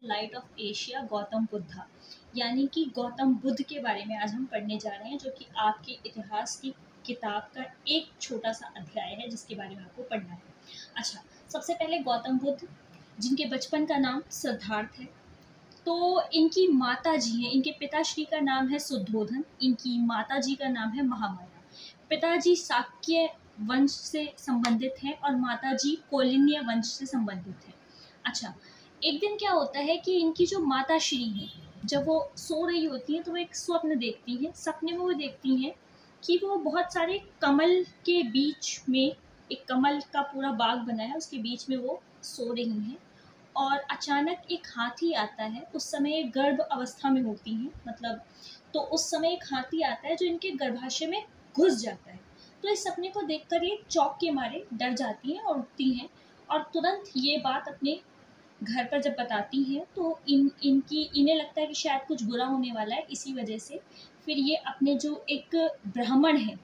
Light of Asia Gautam Buddha, यानी कि गौतम बुद्ध के बारे में आज हम पढ़ने जा रहे हैं, जो कि आपके इतिहास की किताब का एक छोटा सा अध्याय है जिसके बारे में आपको पढ़ना है। अच्छा, सबसे पहले गौतम बुद्ध, जिनके बचपन का नाम सिद्धार्थ है, तो इनकी माता जी हैं, इनके पिताश्री का नाम है शुद्धोधन, इनकी माता जी का नाम है महामाया। पिताजी शाक्य वंश से संबंधित हैं और माता जी कौलिन्य वंश से संबंधित हैं। अच्छा, एक दिन क्या होता है कि इनकी जो माता श्री हैं, जब वो सो रही होती हैं तो वो एक स्वप्न देखती हैं। सपने में वो देखती हैं कि वो बहुत सारे कमल के बीच में, एक कमल का पूरा बाग बना है, उसके बीच में वो सो रही हैं और अचानक एक हाथी आता है। उस समय गर्भ अवस्था में होती हैं, मतलब तो उस समय एक हाथी आता है जो इनके गर्भाशय में घुस जाता है। तो इस सपने को देखकर ये चौंक के मारे डर जाती हैं और उठती हैं और तुरंत ये बात अपने घर पर जब बताती हैं तो इन्हें लगता है कि शायद कुछ बुरा होने वाला है। इसी वजह से फिर ये अपने जो एक ब्राह्मण हैं,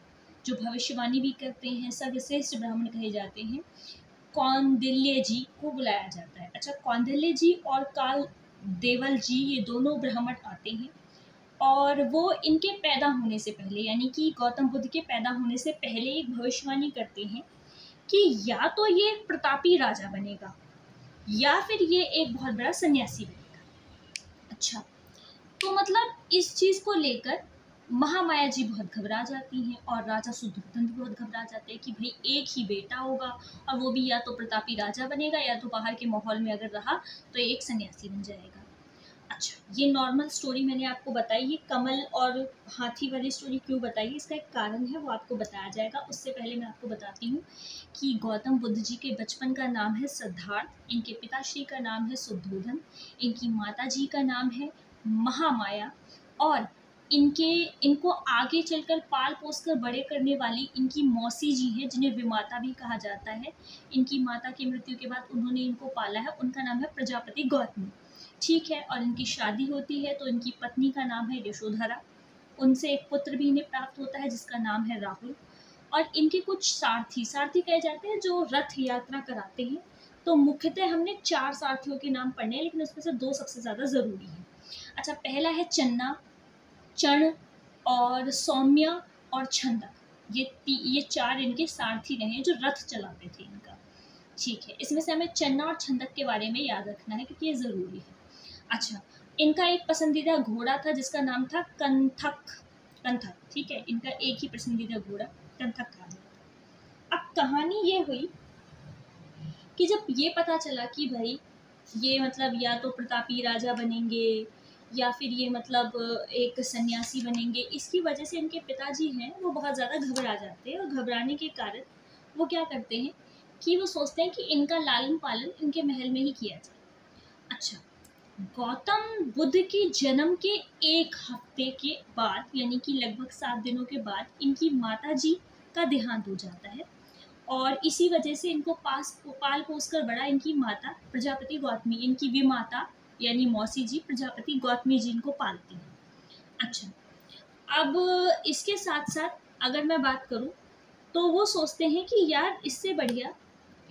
जो भविष्यवाणी भी करते हैं, सर्वश्रेष्ठ ब्राह्मण कहे जाते हैं, कौंडिल्य जी को बुलाया जाता है। अच्छा, कौंडिल्य जी और काल देवल जी, ये दोनों ब्राह्मण आते हैं और वो इनके पैदा होने से पहले, यानी कि गौतम बुद्ध के पैदा होने से पहले एक भविष्यवाणी करते हैं कि या तो ये एक प्रतापी राजा बनेगा या फिर ये एक बहुत बड़ा सन्यासी बनेगा। अच्छा, तो मतलब इस चीज़ को लेकर महामाया जी बहुत घबरा जाती हैं और राजा शुद्धोधन भी बहुत घबरा जाते हैं कि भाई एक ही बेटा होगा और वो भी या तो प्रतापी राजा बनेगा या तो बाहर के माहौल में अगर रहा तो एक सन्यासी बन जाएगा। अच्छा, ये नॉर्मल स्टोरी मैंने आपको बताई। ये कमल और हाथी वाली स्टोरी क्यों बताई, इसका एक कारण है, वो आपको बताया जाएगा। उससे पहले मैं आपको बताती हूँ कि गौतम बुद्ध जी के बचपन का नाम है सिद्धार्थ, इनके पिताश्री का नाम है शुद्धोधन, इनकी माता जी का नाम है महामाया और इनको आगे चलकर पाल पोस कर बड़े करने वाली इनकी मौसी जी हैं, जिन्हें विमाता भी कहा जाता है। इनकी माता की मृत्यु के बाद उन्होंने इनको पाला है, उनका नाम है प्रजापति गौतमी। ठीक है, और इनकी शादी होती है तो इनकी पत्नी का नाम है यशोधरा। उनसे एक पुत्र भी इन्हें प्राप्त होता है जिसका नाम है राहुल। और इनके कुछ सारथी कहे जाते हैं जो रथ यात्रा कराते हैं। तो मुख्यतः हमने 4 सारथियों के नाम पढ़ने हैं, लेकिन उसमें से 2 सबसे ज़्यादा ज़रूरी हैं। अच्छा, पहला है चन्ना, चण और सौम्या और छंदक। ये 4 इनके सारथी रहे जो रथ चलाते थे इनका। ठीक है, इसमें से हमें चन्ना और छंदक के बारे में याद रखना है क्योंकि ये ज़रूरी है। अच्छा, इनका एक पसंदीदा घोड़ा था जिसका नाम था कंथक। ठीक है, इनका एक ही पसंदीदा घोड़ा कंथक कहा जाता। अब कहानी ये हुई कि जब ये पता चला कि भाई ये मतलब या तो प्रतापी राजा बनेंगे या फिर ये मतलब एक सन्यासी बनेंगे, इसकी वजह से इनके पिताजी हैं वो बहुत ज़्यादा घबरा जाते हैं और घबराने के कारण वो क्या करते हैं कि वो सोचते हैं कि इनका लालन पालन इनके महल में ही किया जाए। अच्छा, गौतम बुद्ध के जन्म के 1 हफ्ते के बाद, यानी कि लगभग 7 दिनों के बाद, इनकी माता जी का देहांत हो जाता है और इसी वजह से इनको पाल पोस कर बड़ा इनकी माता प्रजापति गौतमी, इनकी विमाता यानी मौसी जी प्रजापति गौतमी जी इनको पालती हैं। अच्छा, अब इसके साथ साथ अगर मैं बात करूं तो वो सोचते हैं कि यार इससे बढ़िया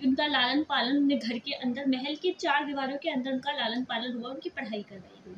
उनका लालन पालन उन्हें घर के अंदर, महल के 4 दीवारों के अंदर उनका लालन पालन हुआ, उनकी पढ़ाई करवाई गई।